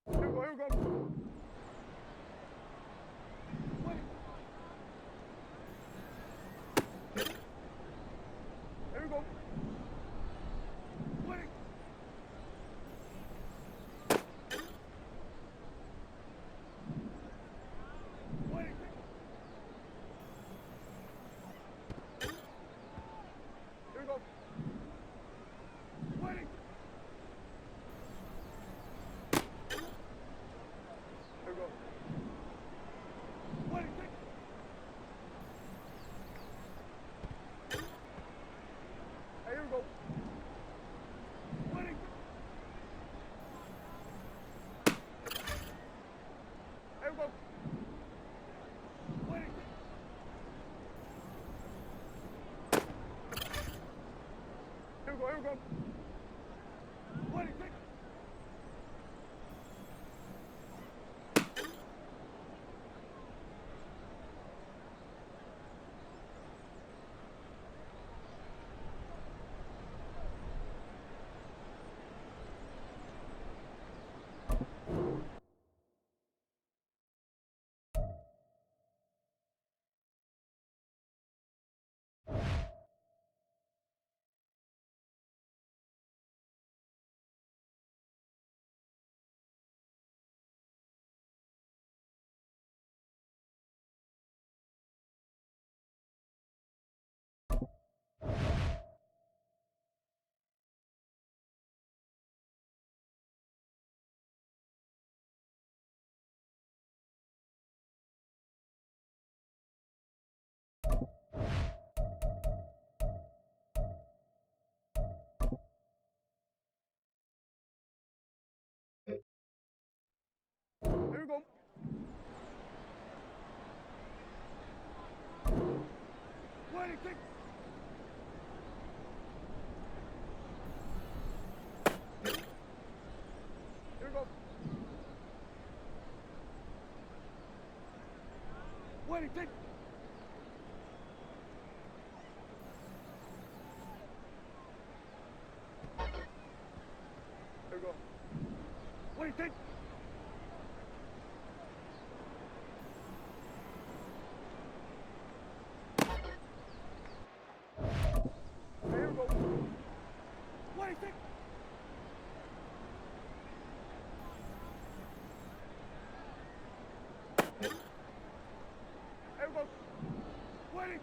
Here we go. Here we go. Wait. Wait. Here we go. Wait. Here we go. Wait. Hey, here we go. Wait. Here we go. Wait. Here we go. Here we go. Wait. Here we go. Wait. Here we go. Wait. Here we go. Wait. Here we go. Wait. Here we go. Wait.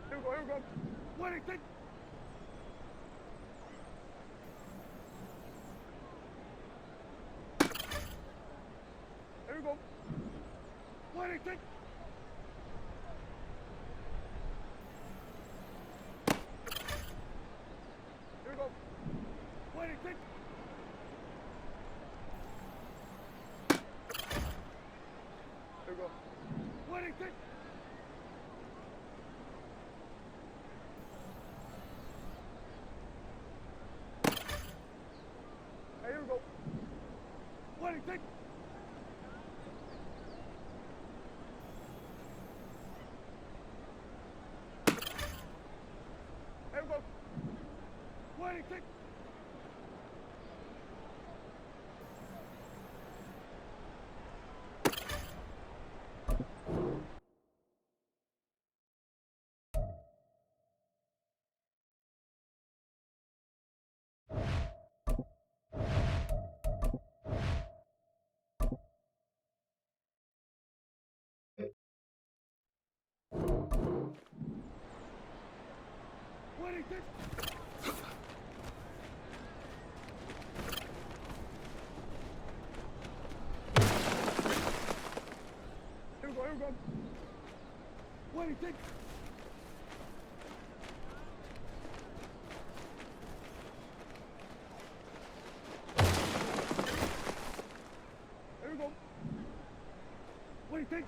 Here we go. Here we go. Wait. Here we go. Wait. Here we go. Wait. Here we go. Wait. Hey, here we go. Wait. take? What do you think? Here we go, here we go. What do you think? Here we go. What do you think?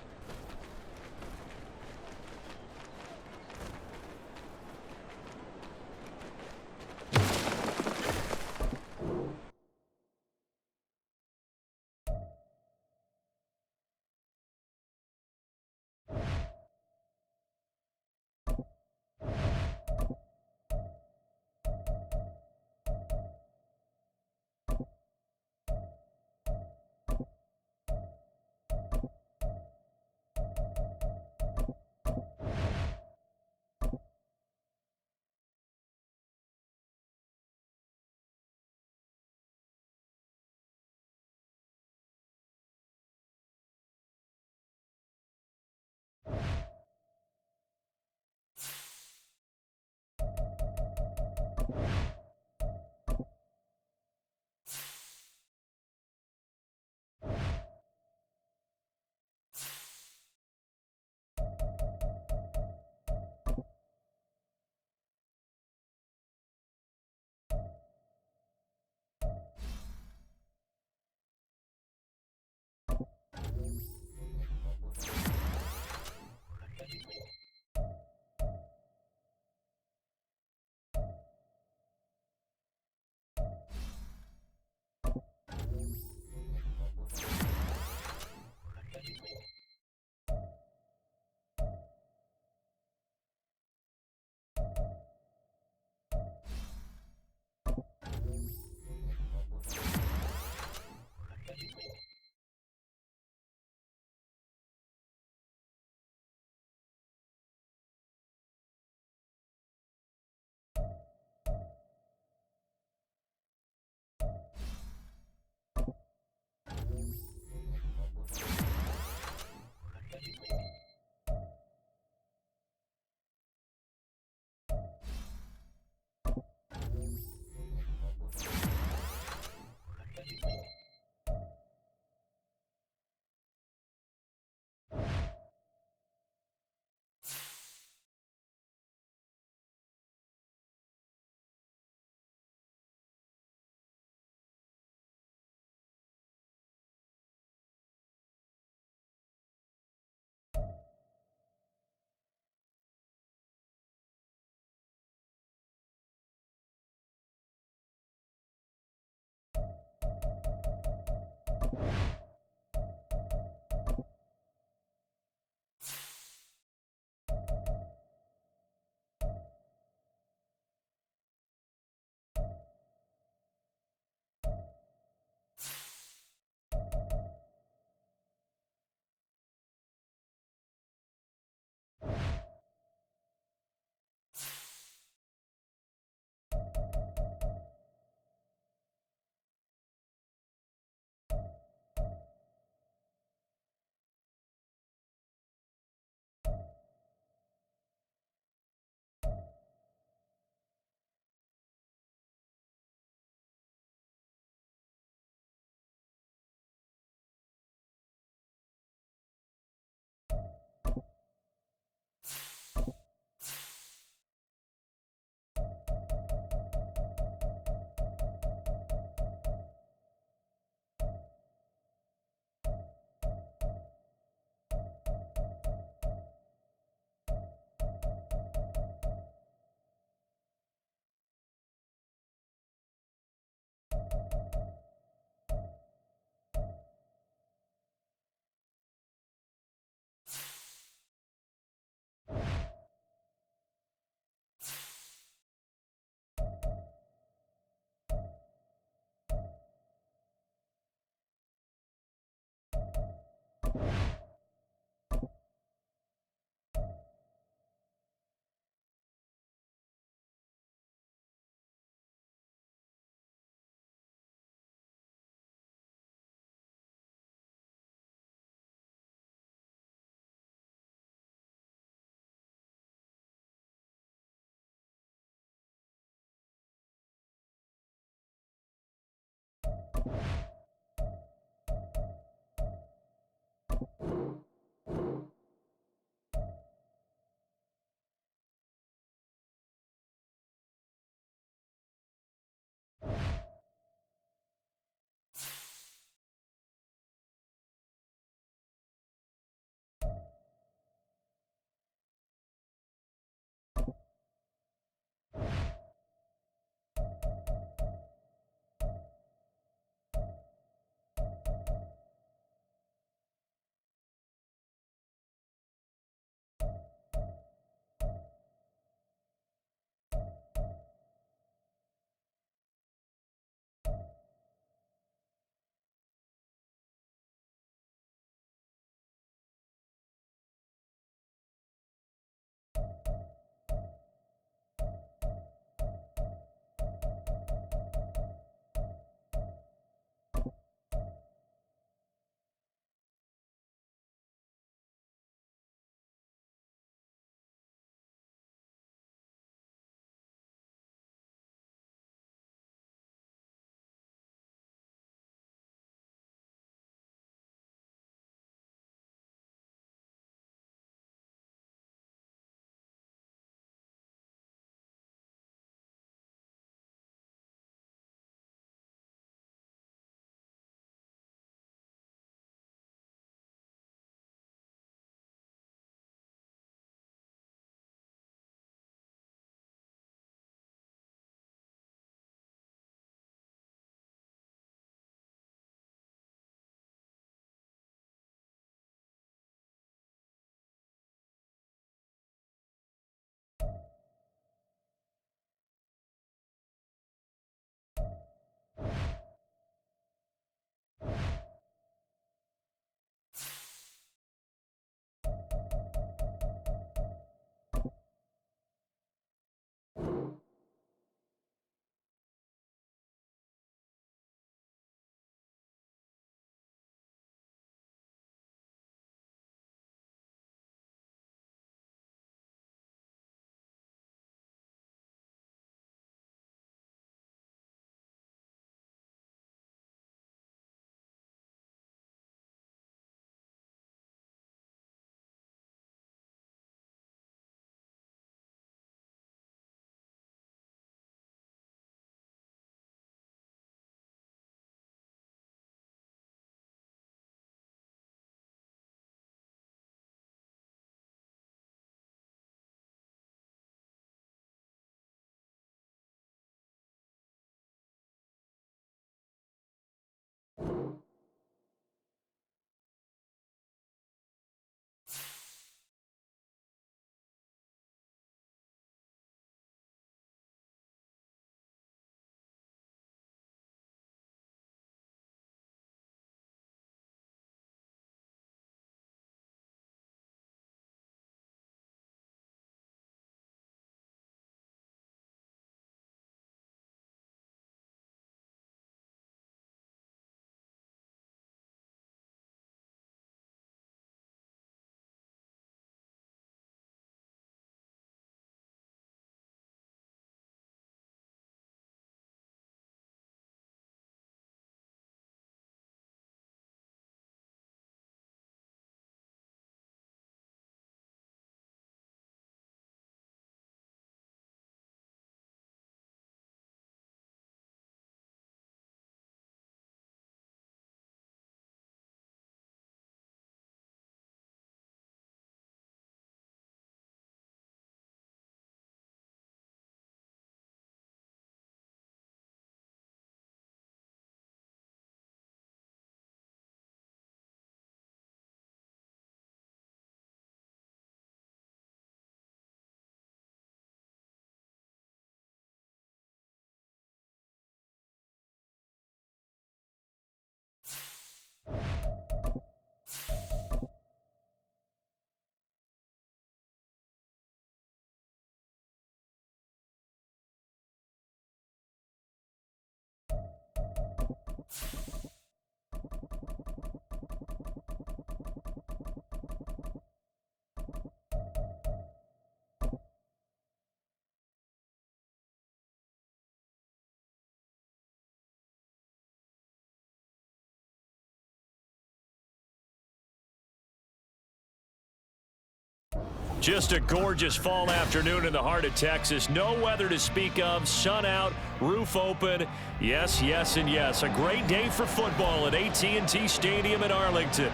Just a gorgeous fall afternoon in the heart of Texas. No weather to speak of. Sun out, roof open. Yes, yes, and yes. A great day for football at AT&T Stadium in Arlington.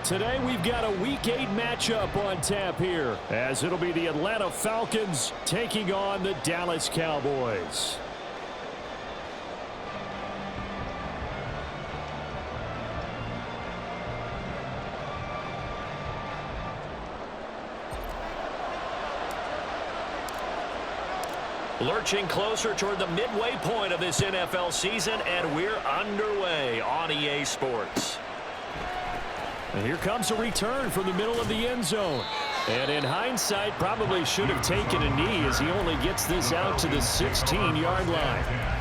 Today we've got a Week 8 matchup on tap here, as it'll be the Atlanta Falcons taking on the Dallas Cowboys. Lurching closer toward the midway point of this NFL season, and we're underway on EA Sports. And here comes a return from the middle of the end zone. And in hindsight, probably should have taken a knee as he only gets this out to the 16-yard line.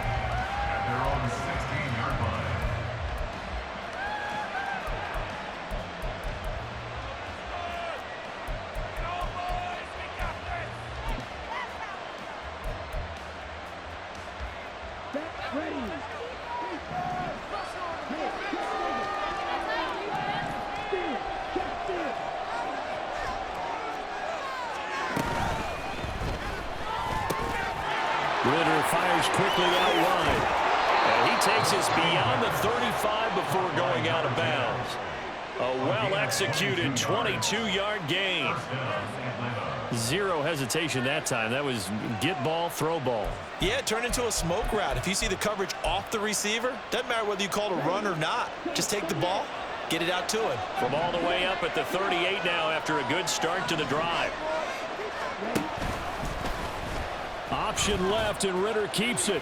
Ritter fires quickly out wide. And he takes us beyond the 35 before going out of bounds. A well-executed 22-yard gain. Zero hesitation that time. That was get ball, throw ball. Yeah, it turned into a smoke route. If you see the coverage off the receiver, doesn't matter whether you call it a run or not. Just take the ball, get it out to him. From all the way up at the 38 now after a good start to the drive. Option left, and Ritter keeps it.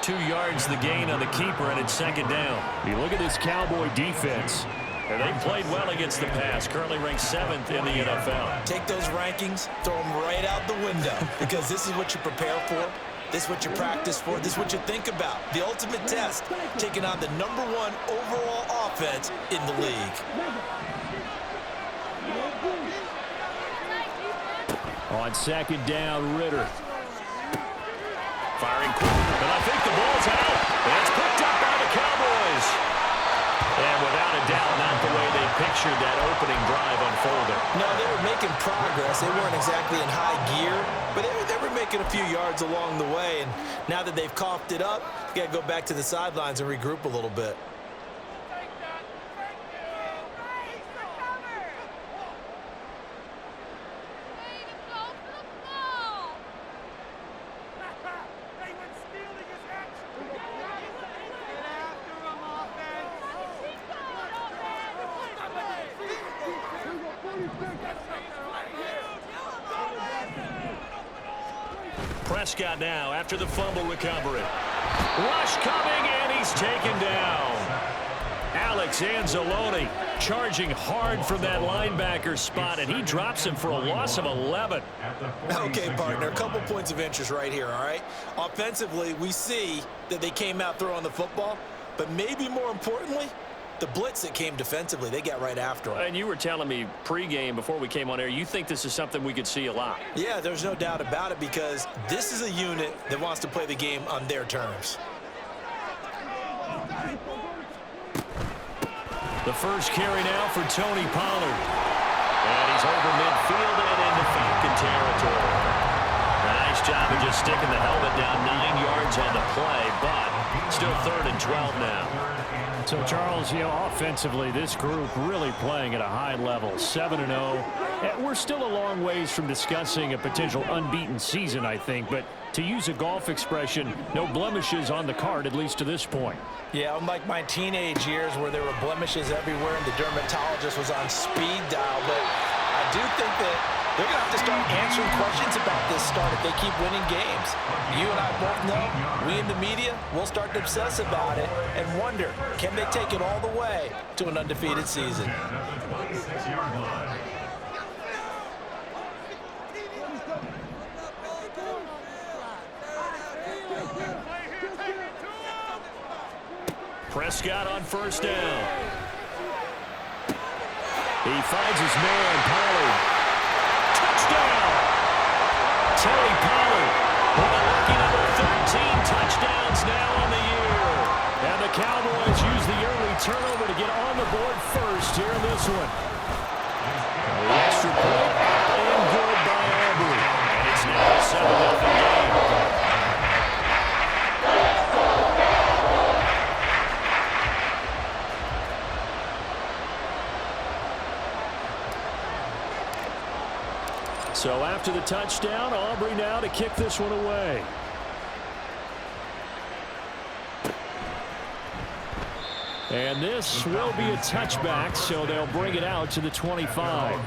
2 yards the gain on the keeper, and it's second down. You look at this Cowboy defense. And they played well against the pass, currently ranked 7th in the NFL. Take those rankings, throw them right out the window, because this is what you prepare for. This is what you practice for. This is what you think about. The ultimate test, taking on the #1 overall offense in the league. On second down, Ritter. Firing quick, and I think the ball's out. And it's picked up by the Cowboys. And without a doubt, not the way they pictured that opening drive unfolding. No, they were making progress. They weren't exactly in high gear, but they were making a few yards along the way. And now that they've coughed it up, you got to go back to the sidelines and regroup a little bit. Prescott now after the fumble recovery. Rush coming, and he's taken down. Alex Anzalone charging hard from that linebacker spot, and he drops him for a loss of 11. Okay, partner, a couple points of interest right here, all right? Offensively, we see that they came out throwing the football, but maybe more importantly, the blitz that came defensively, they got right after him. And you were telling me pregame before we came on air, you think this is something we could see a lot. Yeah, there's no doubt about it, because this is a unit that wants to play the game on their terms. The first carry now for Tony Pollard. And he's over midfield and into Falcon territory. A nice job of just sticking the helmet down 9 yards on the play, but still 3rd and 12 now. So, Charles, you know, offensively, this group really playing at a high level, 7-0. We're still a long ways from discussing a potential unbeaten season, I think, but to use a golf expression, no blemishes on the card, at least to this point. Yeah, unlike my teenage years where there were blemishes everywhere and the dermatologist was on speed dial, but I do think that they're going to have to start answering questions about this start if they keep winning games. You and I both know, we in the media, we'll start to obsess about it and wonder, can they take it all the way to an undefeated season? Prescott on first down. He finds his man, Pollard. Touchdown! Tony Pollard with a lucky number 13 touchdowns now on the year. And the Cowboys use the early turnover to get on the board first here in this one. The extra point, and good by Aubrey. And it's now a 7-0 game. So after the touchdown, Aubrey now to kick this one away. And this will be a touchback, so they'll bring it out to the 25.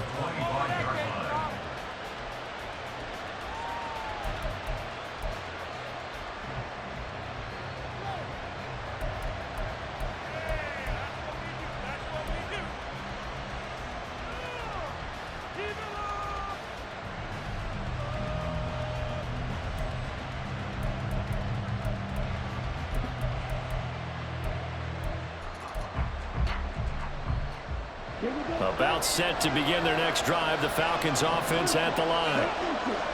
About set to begin their next drive. The Falcons offense at the line.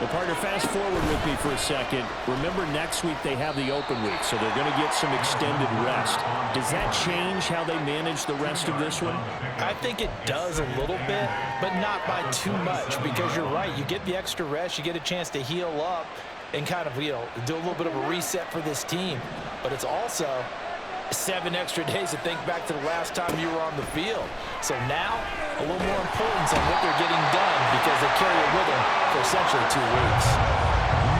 Well, partner, fast forward with me for a second. Remember, next week they have the open week, so they're going to get some extended rest. Does that change how they manage the rest of this one? I think it does a little bit, but not by too much, because you're right. You get the extra rest. You get a chance to heal up and kind of, do a little bit of a reset for this team. But it's also 7 extra days to think back to the last time you were on the field. So now, a little more importance on what they're getting done because they carry it with them for essentially 2 weeks.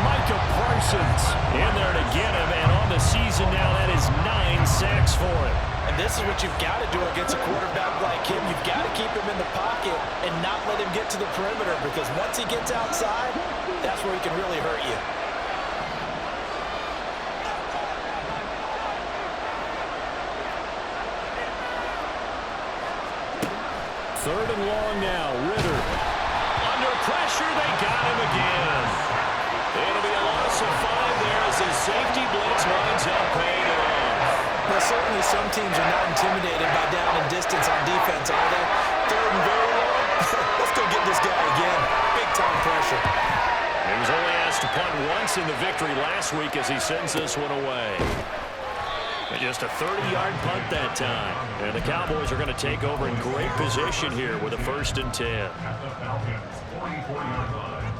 Micah Parsons in there to get him, and on the season now, that is 9 sacks for him. And this is what you've got to do against a quarterback like him. You've got to keep him in the pocket and not let him get to the perimeter, because once he gets outside, that's where he can really hurt you. Third and long now. Ritter. Under pressure, they got him again. It'll be a loss of 5 there as his safety blitz winds up paying it off. Well, certainly some teams are not intimidated by down and distance on defense, are they? Third and very long. Let's go get this guy again. Big-time pressure. He was only asked to punt once in the victory last week as he sends this one away. And just a 30-yard punt that time. And the Cowboys are going to take over in great position here with a 1st and 10. At the Falcons' 44-yard line.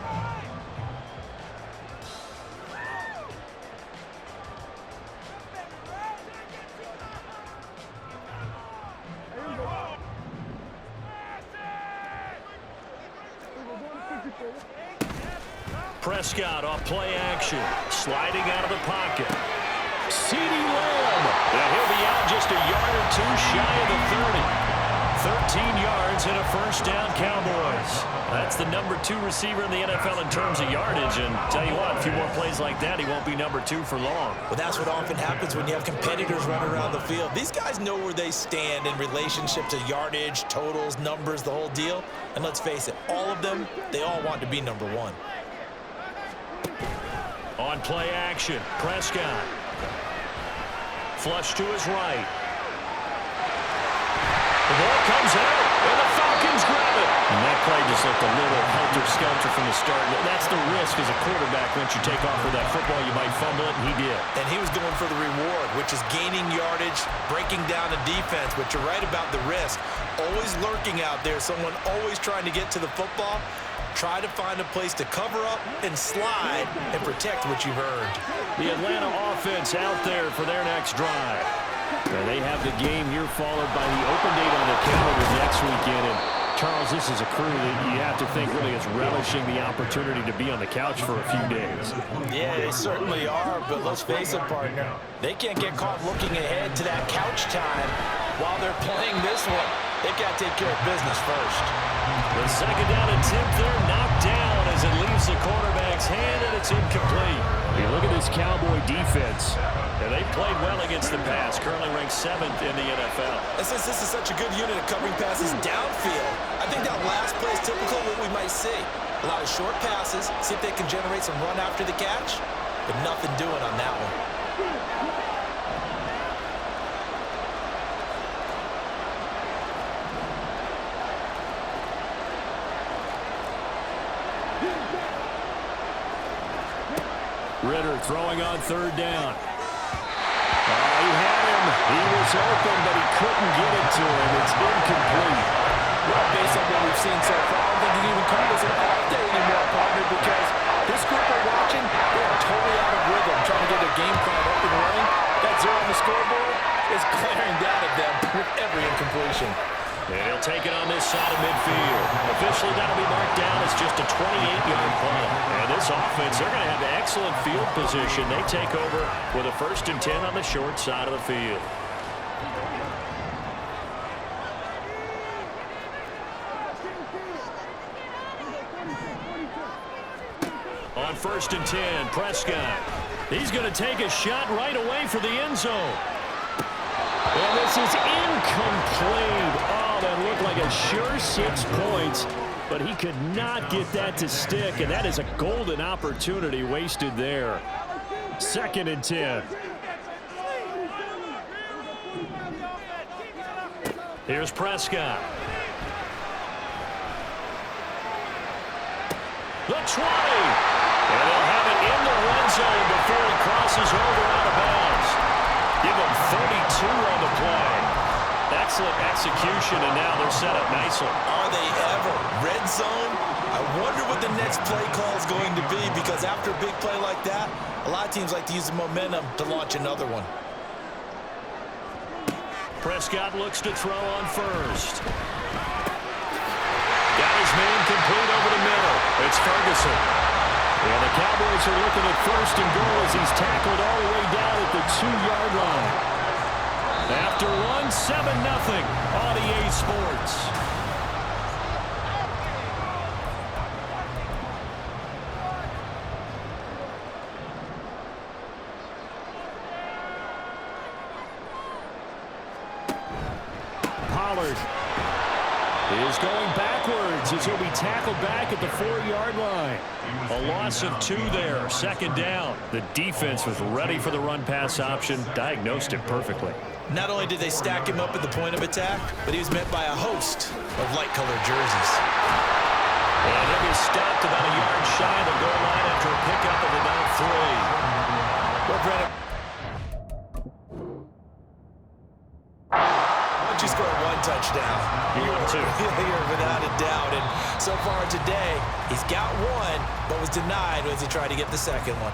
Prescott off play action. Sliding out of the pocket. CeeDee Lamb. And he'll be out just a yard or 2 shy of the 30. 13 yards and a 1st down, Cowboys. That's the number 2 receiver in the NFL in terms of yardage. And tell you what, a few more plays like that, he won't be number 2 for long. Well, that's what often happens when you have competitors running around the field. These guys know where they stand in relationship to yardage, totals, numbers, the whole deal. And let's face it, all of them, they all want to be number 1. On play action, Prescott. Flush to his right. The ball comes out, and the Falcons grab it. And that play just looked a little helter-skelter from the start. That's the risk as a quarterback. Once you take off with that football, you might fumble it, and he did. And he was going for the reward, which is gaining yardage, breaking down a defense. But you're right about the risk. Always lurking out there, someone always trying to get to the football. Try to find a place to cover up and slide and protect what you've earned. The Atlanta offense out there for their next drive. They have the game here followed by the open date on the calendar next weekend. And Charles, this is a crew that you have to think really is relishing the opportunity to be on the couch for a few days. Yeah, they certainly are, but let's face it, partner. They can't get caught looking ahead to that couch time while they're playing this one. They've got to take care of business first. The 2nd down attempt there knocked down as it leaves the quarterback's hand, and it's incomplete. You look at this Cowboy defense. And they've played well against the pass, currently ranked 7th in the NFL. And since this is such a good unit of covering passes downfield, I think that last play is typical of what we might see. A lot of short passes, see if they can generate some run after the catch, but nothing doing on that one. Ritter throwing on 3rd down. He had him. He was open, but he couldn't get it to him. It's incomplete. Well, based on what we've seen so far, I don't think you can even call this an off day anymore, partner, because this group we're watching, they are totally out of rhythm, trying to get their game plan up and running. That zero on the scoreboard is glaring down at them with every incompletion. And he'll take it on this side of midfield. Officially, that'll be marked down as just a 28-yard play. And this offense, they're going to have excellent field position. They take over with a 1st and 10 on the short side of the field. On 1st and 10, Prescott. He's going to take a shot right away for the end zone. And this is incomplete. Oh, that looked like a sure 6 points, but he could not get that to stick, and that is a golden opportunity wasted there. 2nd and 10. Here's Prescott. The 20. And they'll have it in the red zone before he crosses over out of bounds. Give him 32 on the play. Excellent execution, and now they're set up nicely. Are they ever? Red zone? I wonder what the next play call is going to be, because after a big play like that, a lot of teams like to use the momentum to launch another one. Prescott looks to throw on first. Got his man complete over the middle. It's Ferguson. And the Cowboys are looking at 1st and goal as he's tackled all the way down at the 2-yard line. After one, 7-0 on EA Sports. Pollard is going backwards as he'll be tackled back at the 4-yard line. A loss of 2 there, 2nd down. The defense was ready for the run-pass option, diagnosed it perfectly. Not only did they stack him up at the point of attack, but he was met by a host of light-colored jerseys. And he'll be stopped about a yard shy of the goal line after a pickup of about 3. Well, Brandon, once you score 1 touchdown, you're without a doubt. And so far today, he's got 1, but was denied as he tried to get the 2nd one.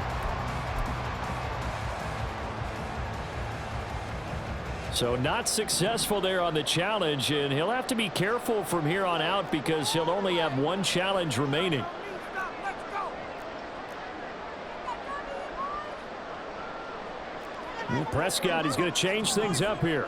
So not successful there on the challenge, and he'll have to be careful from here on out because he'll only have 1 challenge remaining. And Prescott is going to change things up here.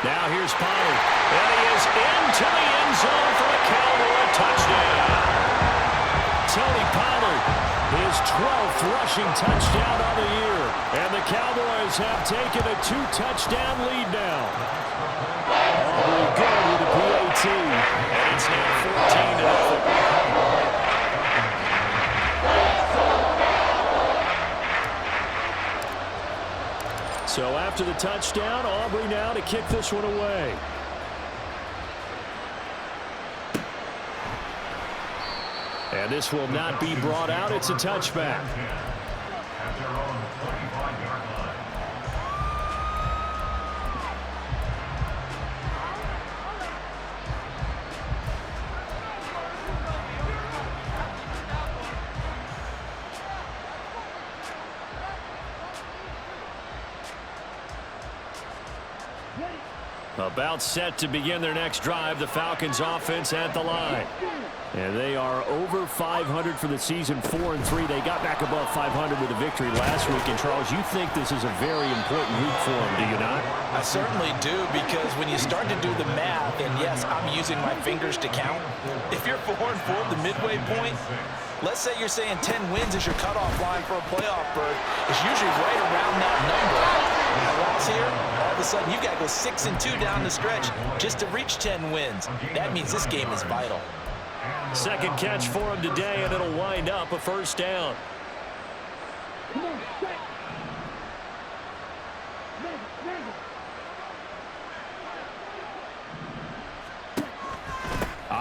Now here's Pollard. And he is into the end zone for a Cowboy touchdown. Tony Pollard, his 12th rushing touchdown of the year. And the Cowboys have taken a 2-touchdown lead now. Aubrey good with the PAT. And it's now 14-0. So after the touchdown, Aubrey now to kick this one away. And this will not be brought out. It's a touchback. About set to begin their next drive, the Falcons offense at the line. And they are over 500 for the season, 4-3. They got back above 500 with a victory last week. And, Charles, you think this is a very important week for them, do you not? I certainly do, because when you start to do the math, and yes, I'm using my fingers to count. If you're 4-4 at the midway point, let's say you're saying 10 wins is your cutoff line for a playoff berth. It's usually right around that number. A loss here, all of a sudden you've got to go 6-2 down the stretch just to reach 10 wins. That means this game is vital. Second catch for him today, and it'll wind up a 1st down.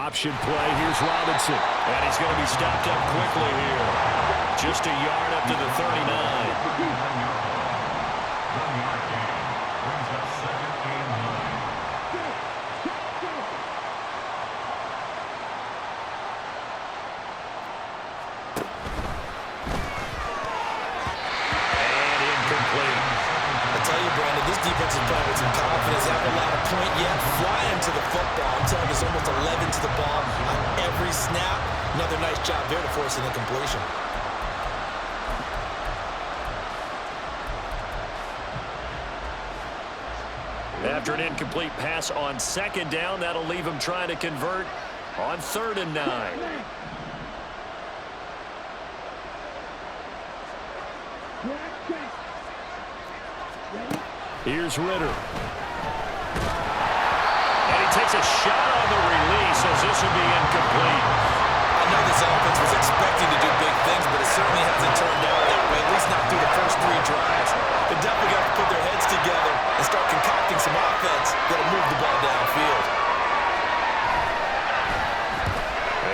Option play. Here's Robinson. And he's going to be stopped up quickly here. Just a yard up to the 39. Defense is playing with some confidence. They haven't allowed a point yet. Flying to the football. I'm telling you, there's almost 11 to the ball on every snap. Another nice job there to force an incompletion. After an incomplete pass on second down, that'll leave him trying to convert on 3rd and 9. Here's Ritter. And he takes a shot on the release as this would be incomplete. I know this offense was expecting to do big things, but it certainly hasn't turned out that way, at least not through the first 3 drives. They definitely got to put their heads together and start concocting some offense that'll move the ball downfield.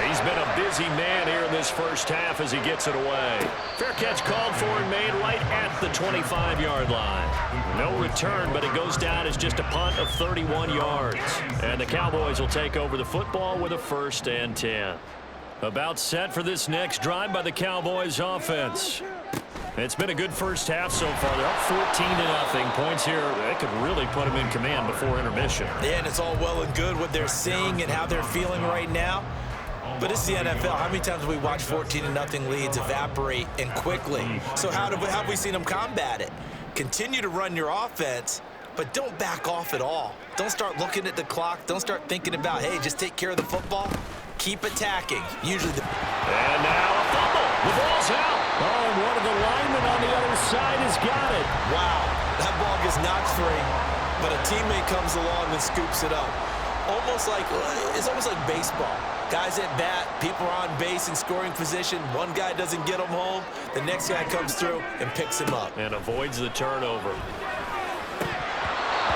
He's been a busy man here in this first half as he gets it away. Fair catch called for and made right at the 25-yard line. No return, but it goes down as just a punt of 31 yards. And the Cowboys will take over the football with a 1st and 10. About set for this next drive by the Cowboys offense. It's been a good first half so far. They're up 14-0. Points here, that could really put them in command before intermission. Yeah, and it's all well and good what they're seeing and how they're feeling right now. But it's the NFL. How many times have we watched 14-0 leads evaporate and quickly? So how have we seen them combat it? Continue to run your offense, but don't back off at all. Don't start looking at the clock. Don't start thinking about, hey, just take care of the football. Keep attacking. Usually And now a fumble. The ball's out. Oh, and one of the linemen on the other side has got it. Wow. That ball gets knocked free, but a teammate comes along and scoops it up. It's almost like baseball. Guys at bat, people are on base in scoring position. One guy doesn't get him home. The next guy comes through and picks him up. And avoids the turnover.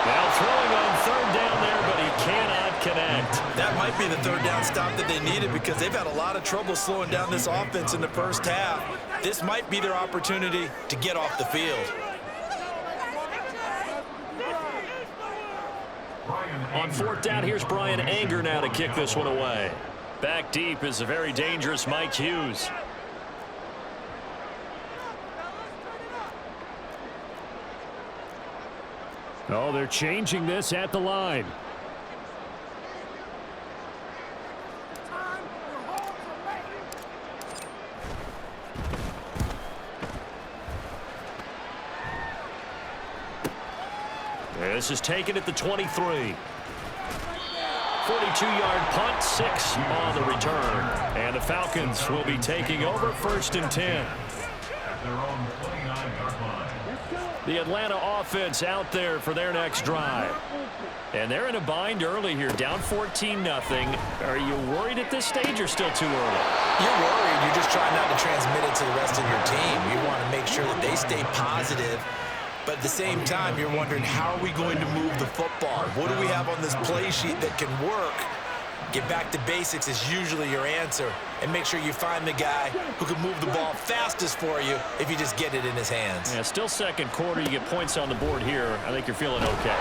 Now throwing on 3rd down there, but he cannot connect. That might be the 3rd down stop that they needed because they've had a lot of trouble slowing down this offense in the first half. This might be their opportunity to get off the field. On 4th down, here's Brian Anger now to kick this one away. Back deep is a very dangerous Mike Hughes. Oh, they're changing this at the line. This is taken at the 23. 42-yard punt, 6 on the return. And the Falcons will be taking over 1st and 10. The Atlanta offense out there for their next drive. And they're in a bind early here, down 14-0. Are you worried at this stage or still too early? You're worried. You're just trying not to transmit it to the rest of your team. You want to make sure that they stay positive. But at the same time, you're wondering, how are we going to move the football? What do we have on this play sheet that can work? Get back to basics is usually your answer. And make sure you find the guy who can move the ball fastest for you if you just get it in his hands. Yeah, still second quarter. You get points on the board here. I think you're feeling okay.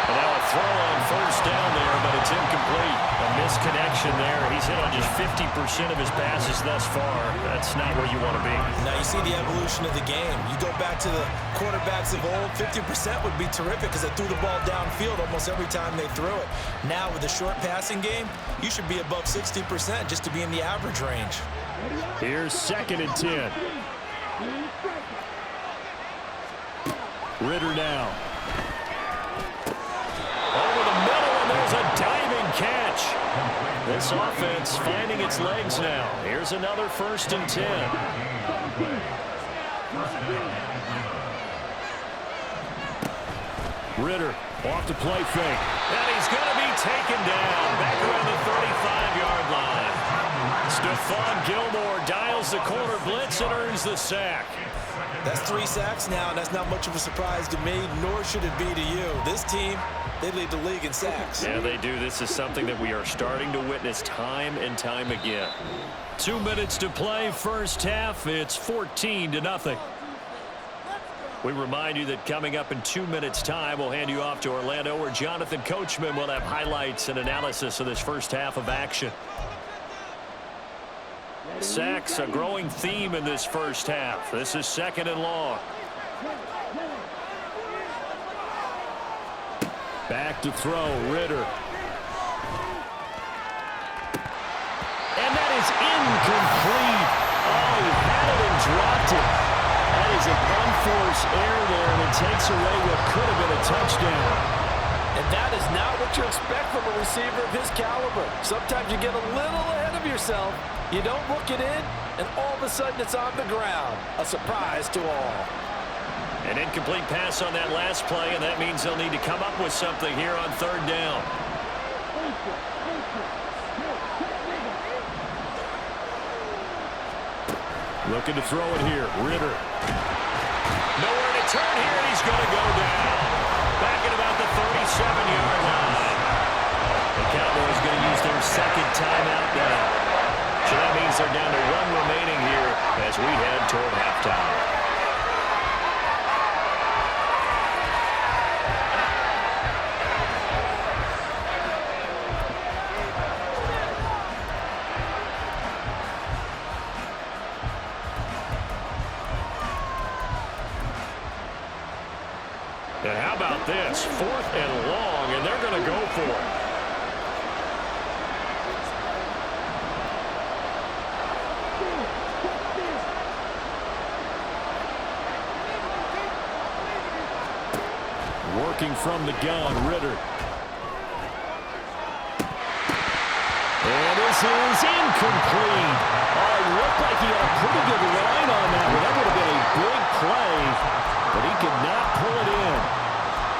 And now a throw on 1st down there, but it's incomplete. A misconnection there. He's hit on just 50% of his passes thus far. That's not where you want to be. Now you see the evolution of the game. You go back to the quarterbacks of old, 50% would be terrific because they threw the ball downfield almost every time they threw it. Now with the short passing game, you should be above 60% just to be in the average range. Here's 2nd and 10. Ritter now. Over the middle, and there's a diving catch. This offense finding its legs now. Here's another 1st and 10. Ritter off to play fake. And he's going to be taken down back around the 35-yard line. Stephon Gilmore dials the corner blitz and earns the sack. That's 3 sacks now, and that's not much of a surprise to me, nor should it be to you. This team, they lead the league in sacks. Yeah, they do. This is something that we are starting to witness time and time again. 2 minutes to play, first half. It's 14-0. We remind you that coming up in 2 minutes' time, we'll hand you off to Orlando, where Jonathan Coachman will have highlights and analysis of this first half of action. Sacks, a growing theme in this first half. This is 2nd and long. Back to throw, Ritter. And that is incomplete. Oh, he had it and dropped it. That is an unforced error there, and it takes away what could have been a touchdown. And that is not what you expect from a receiver of his caliber. Sometimes you get a little ahead of yourself. You don't look it in, and all of a sudden it's on the ground. A surprise to all. An incomplete pass on that last play, and that means they'll need to come up with something here on 3rd down. Looking to throw it here. Ritter. Nowhere to turn here, and he's going to go down. Back at about the 37-yard line. The Cowboys going to use their 2nd timeout now. So that means they're down to 1 remaining here as we head toward halftime. And how about this? 4th and long, and they're going to go for it. Working from the gun, Ritter. And this is incomplete. Oh, it looked like he had a pretty good line on that one. That would have been a big play, but he could not pull it in.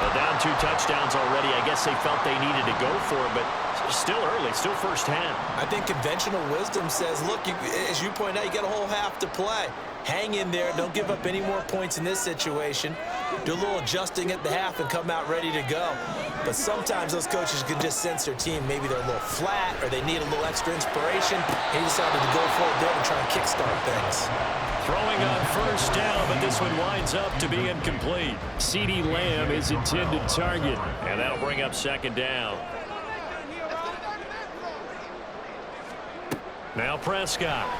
Well, down 2 touchdowns already. I guess they felt they needed to go for it, but still early, still first half. I think conventional wisdom says, look, as you point out, you got a whole half to play. Hang in there. Don't give up any more points in this situation. Do a little adjusting at the half and come out ready to go. But sometimes those coaches can just sense their team. Maybe they're a little flat or they need a little extra inspiration. He decided to go for it there and try and kickstart things. Throwing on 1st down, but this one winds up to be incomplete. CeeDee Lamb is intended target, and that'll bring up 2nd down. Now Prescott.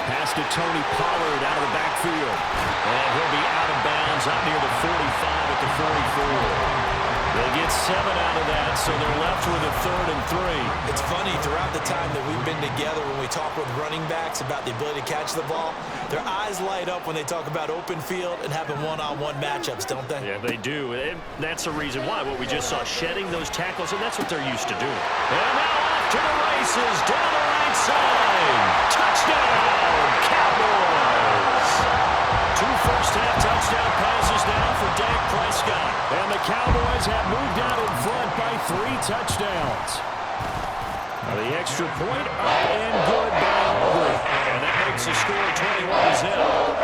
Pass to Tony Pollard out of the backfield. And he'll be out of bounds up near the 45 at the 44. They'll get 7 out of that, so they're left with a 3rd and 3. It's funny, throughout the time that we've been together, when we talk with running backs about the ability to catch the ball, their eyes light up when they talk about open field and having one-on-one matchups, don't they? Yeah, they do. And that's the reason why. What we just saw, shedding those tackles, and that's what they're used to doing. And now off to the races, down the right side. Touchdown, Cowboys! 2 first-half touchdown passes now for Dak Prescott. And the Cowboys have moved out in front by 3 touchdowns. Now the extra point up and good by Aubrey. And that makes the score 21-0.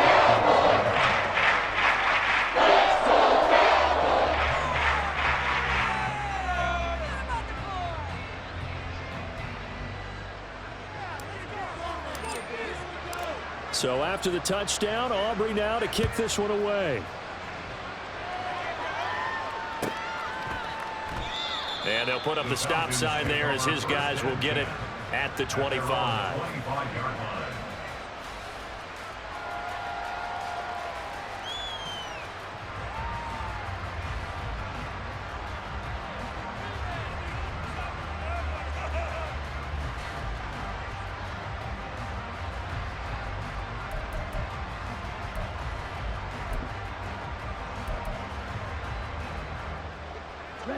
So after the touchdown, Aubrey now to kick this one away. And they'll put up the stop sign there as his guys will get it at the 25.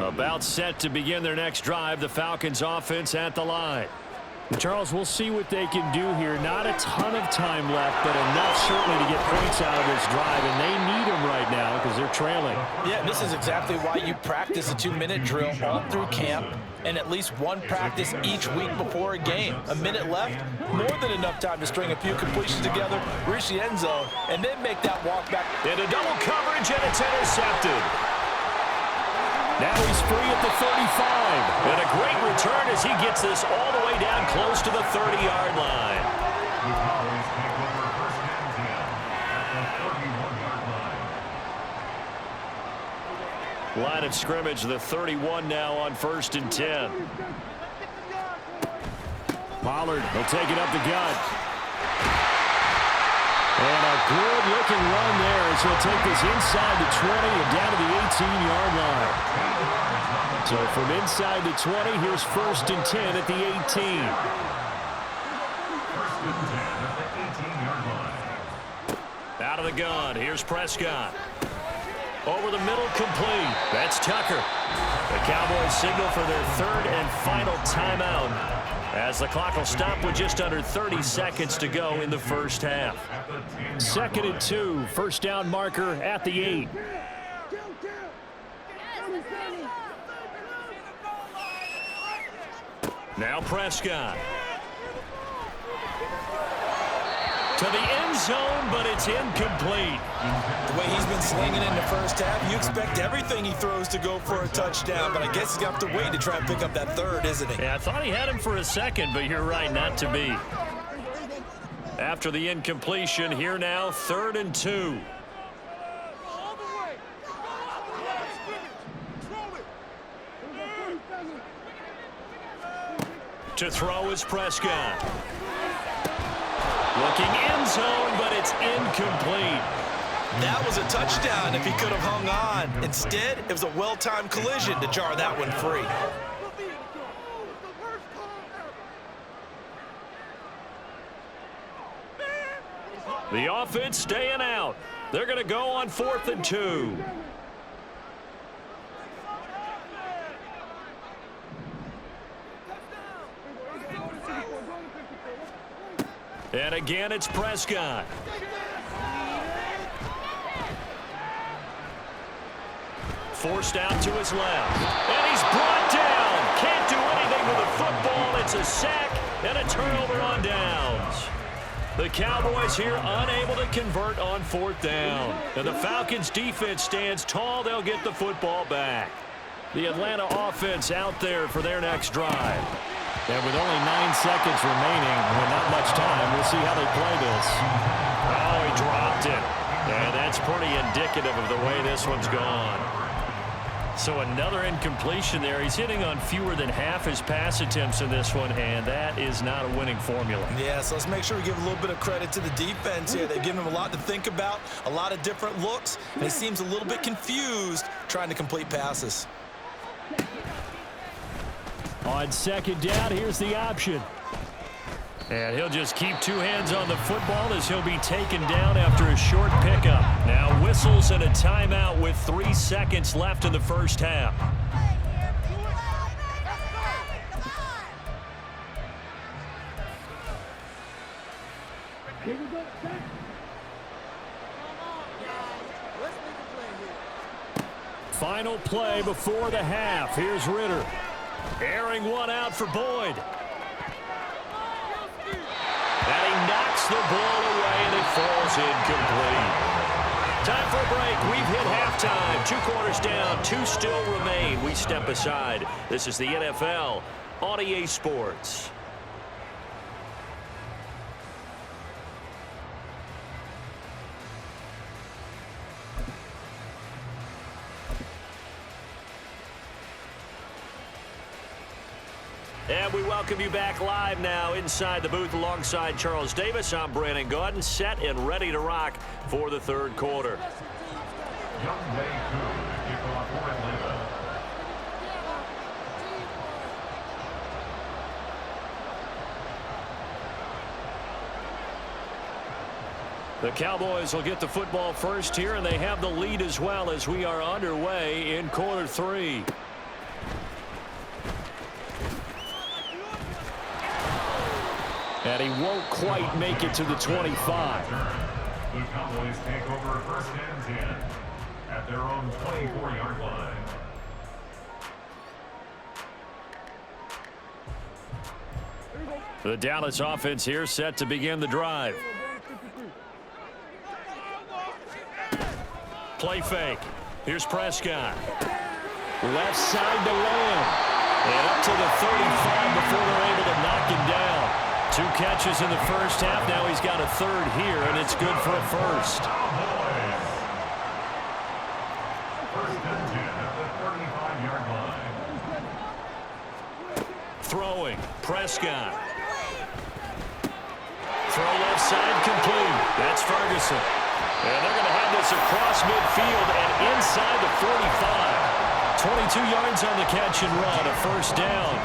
About set to begin their next drive, the Falcons offense at the line. Charles, we'll see what they can do here. Not a ton of time left, but enough certainly to get points out of this drive, and they need them right now because they're trailing. Yeah, this is exactly why you practice a 2-minute drill all through camp and at least one practice each week before a game. A minute left, more than enough time to string a few completions together, reach the end zone, and then make that walk back. Into double coverage, and it's intercepted. Now he's free at the 35. And a great return as he gets this all the way down close to the 30-yard line. Line of scrimmage, the 31 now on 1st and 10. Pollard will take it up the gut. And a good-looking run there as he'll take this inside the 20 and down to the 18-yard line. So from inside the 20, here's 1st and 10 at the 18. Out of the gun, here's Prescott. Over the middle, complete. That's Tucker. The Cowboys signal for their 3rd and final timeout as the clock will stop with just under 30 seconds to go in the first half. 2nd and 2, first down marker at the 8. Now Prescott. To the end zone, but it's incomplete. The way he's been slinging in the first half, you expect everything he throws to go for a touchdown, but I guess he's going to have to wait to try and pick up that 3rd, isn't he? Yeah, I thought he had him for a second, but you're right, not to be. After the incompletion, here now, 3rd and 2. To throw is Prescott. Looking end zone, but it's incomplete. That was a touchdown if he could have hung on. Instead, it was a well-timed collision to jar that one free. The offense staying out. They're going to go on 4th and 2. And again, it's Prescott. Forced out to his left. And he's brought down. Can't do anything with the football. It's a sack and a turnover on downs. The Cowboys here unable to convert on 4th down. And the Falcons defense stands tall. They'll get the football back. The Atlanta offense out there for their next drive. And with only 9 seconds remaining and not much time, we'll see how they play this. Oh, he dropped it. And that's pretty indicative of the way this one's gone. So another incompletion there. He's hitting on fewer than half his pass attempts in this one, and that is not a winning formula. Yeah, so let's make sure we give a little bit of credit to the defense here. They've given him a lot to think about, a lot of different looks, and he seems a little bit confused trying to complete passes. On 2nd down, here's the option. And he'll just keep 2 hands on the football as he'll be taken down after a short pickup. Now whistles and a timeout with 3 seconds left in the first half. Final play before the half. Here's Ritter. Airing one out for Boyd. And he knocks the ball away, and it falls incomplete. Time for a break. We've hit halftime. 2 quarters down, 2 still remain. We step aside. This is the NFL on EA Sports. And we welcome you back live now inside the booth alongside Charles Davis. I'm Brandon Gaudin, set and ready to rock for the 3rd quarter. The Cowboys will get the football first here, and they have the lead as well as we are underway in quarter 3. And he won't quite make it to the 25. The Cowboys take over first and 10 at their own 24-yard line. The Dallas offense here set to begin the drive. Play fake. Here's Prescott. Left side to Lamb. And up to the 35 before they're able to knock him down. 2 catches in the first half. Now he's got a third here, and it's good for a first. First and 10 at the 35-yard line. Throwing. Prescott. Throw left side complete. That's Ferguson. And they're going to have this across midfield and inside the 45. 22 yards on the catch and run. A first down.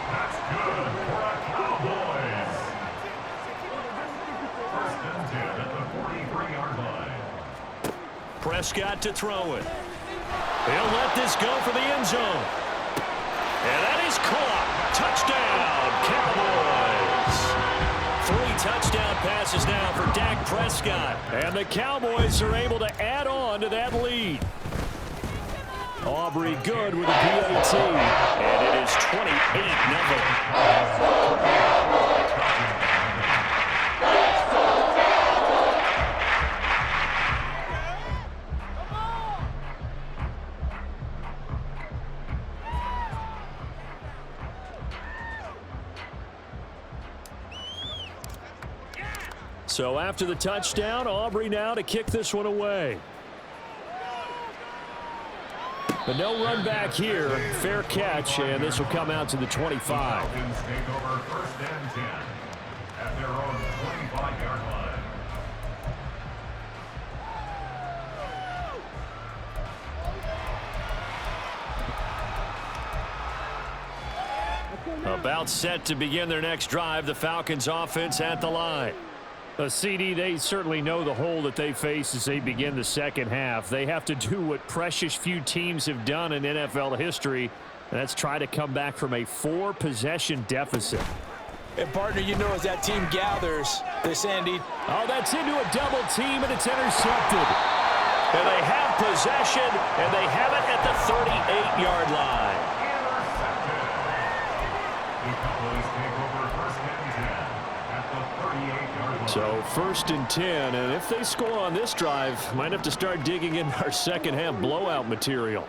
That's good for a Cowboys. First and 10 at the 43-yard line. Prescott to throw it. He'll let this go for the end zone. And that is caught. Touchdown, Cowboys. 3 touchdown passes now for Dak Prescott. And the Cowboys are able to add on to that lead. Aubrey good with a PAT. And it is 28-0. So after the touchdown, Aubrey now to kick this one away. But no run back here. Fair catch, and this will come out to the 25. Falcons take over first and 10 at their own 25-yard line. About set to begin their next drive. The Falcons offense at the line. CD, they certainly know the hole that they face as they begin the second half. They have to do what precious few teams have done in NFL history, and that's try to come back from a 4-possession deficit. And, partner, you know as that team gathers, this Andy. Oh, that's into a double team, and it's intercepted. And they have possession, and they have it at the 38-yard line. The Cowboys take over first and 10 at the 38-yard line. So first and 10, and if they score on this drive, might have to start digging in our second half blowout material.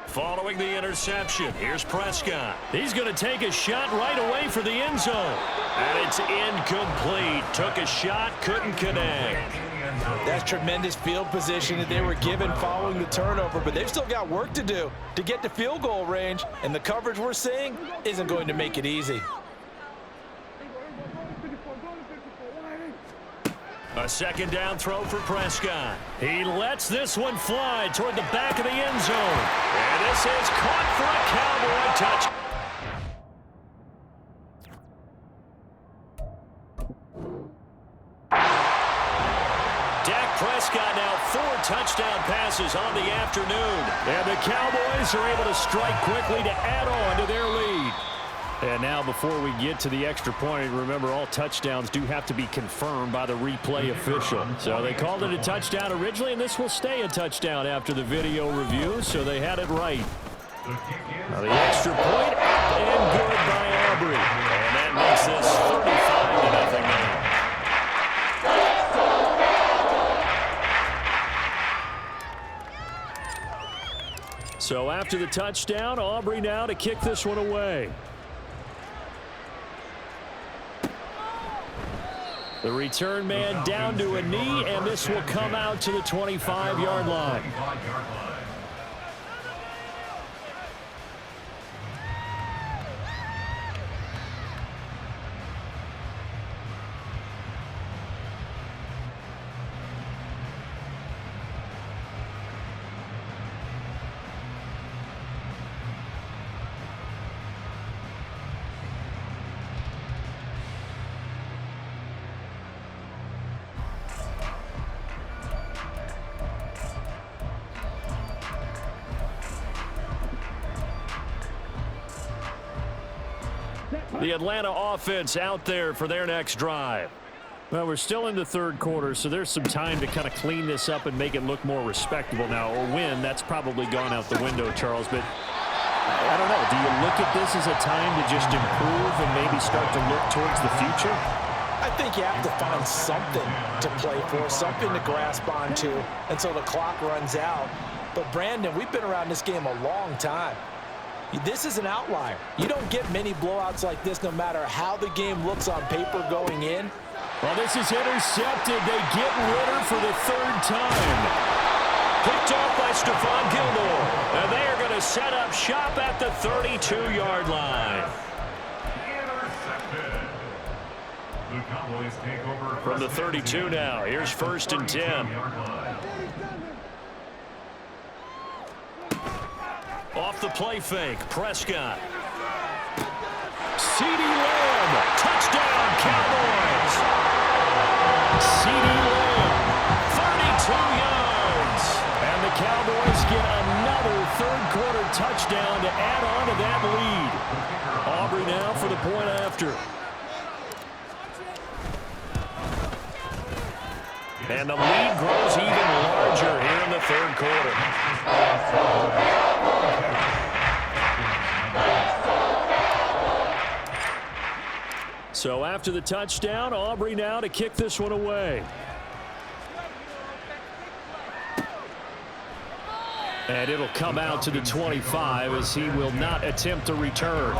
Following the interception, here's Prescott. He's going to take a shot right away for the end zone. And it's incomplete. Took a shot, couldn't connect. That's tremendous field position that they were given following the turnover, but they've still got work to do to get to field goal range, and the coverage we're seeing isn't going to make it easy. A second down throw for Prescott. He lets this one fly toward the back of the end zone. And this is caught for a Cowboy touch. Dak Prescott now 4 touchdown passes on the afternoon. And the Cowboys are able to strike quickly to add on to their lead. And now before we get to the extra point, remember all touchdowns do have to be confirmed by the replay official. So they called it a touchdown originally, and this will stay a touchdown after the video review, so they had it right. Now the extra point up and good by Aubrey. And that makes this 35-0 now. So after the touchdown, Aubrey now to kick this one away. The return man down to a knee, and this will come out to the 25-yard line. The Atlanta offense out there for their next drive. Well, we're still in the third quarter, so there's some time to kind of clean this up and make it look more respectable now. A win, that's probably gone out the window, Charles, but I don't know. Do you look at this as a time to just improve and maybe start to look towards the future? I think you have to find something to play for, something to grasp onto until the clock runs out. But, Brandon, we've been around this game a long time. This is an outlier. You don't get many blowouts like this no matter how the game looks on paper going in. Well, this is intercepted. They get Ritter for the third time. Picked off by Stephon Gilmore. And they are going to set up shop at the 32-yard line. Intercepted. The Cowboys take over From the 32 now. Here's 1st and 10. Off the play fake, Prescott. CeeDee Lamb, touchdown Cowboys. CeeDee Lamb, 32 yards. And the Cowboys get another third-quarter touchdown to add on to that lead. Aubrey now for the point after. And the lead grows even larger here in the third quarter. So after the touchdown, Aubrey now to kick this one away. And it'll come out to the 25 as he will not attempt a return.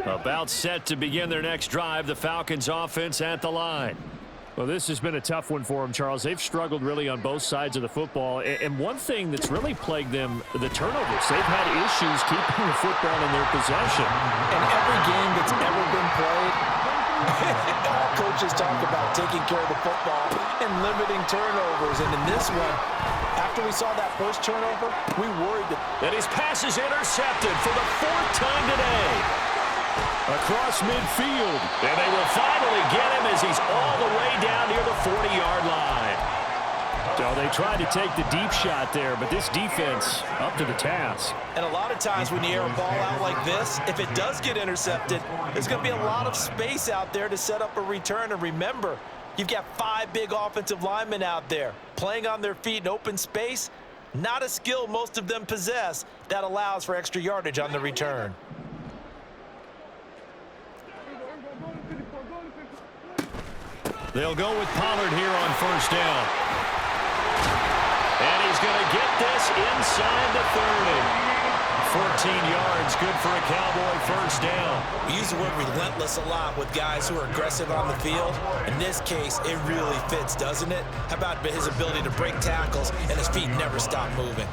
About set to begin their next drive, the Falcons offense at the line. Well, this has been a tough one for them, Charles. They've struggled really on both sides of the football. And one thing that's really plagued them, the turnovers. They've had issues keeping the football in their possession. And every game that's ever been played, all coaches talk about taking care of the football and limiting turnovers. And in this one, after we saw that first turnover, we worried that his pass is intercepted for the 4th time today. Across midfield. And they will finally get him as he's all the way down near the 40-yard line. So they tried to take the deep shot there, but this defense up to the task. And a lot of times when you air a ball out like this, if it does get intercepted, there's going to be a lot of space out there to set up a return. And remember, you've got 5 big offensive linemen out there playing on their feet in open space. Not a skill most of them possess that allows for extra yardage on the return. They'll go with Pollard here on 1st down. And he's going to get this inside the 30. 14 yards, good for a Cowboy 1st down. We use the word relentless a lot with guys who are aggressive on the field. In this case, it really fits, doesn't it? How about his ability to break tackles and his feet never stop moving?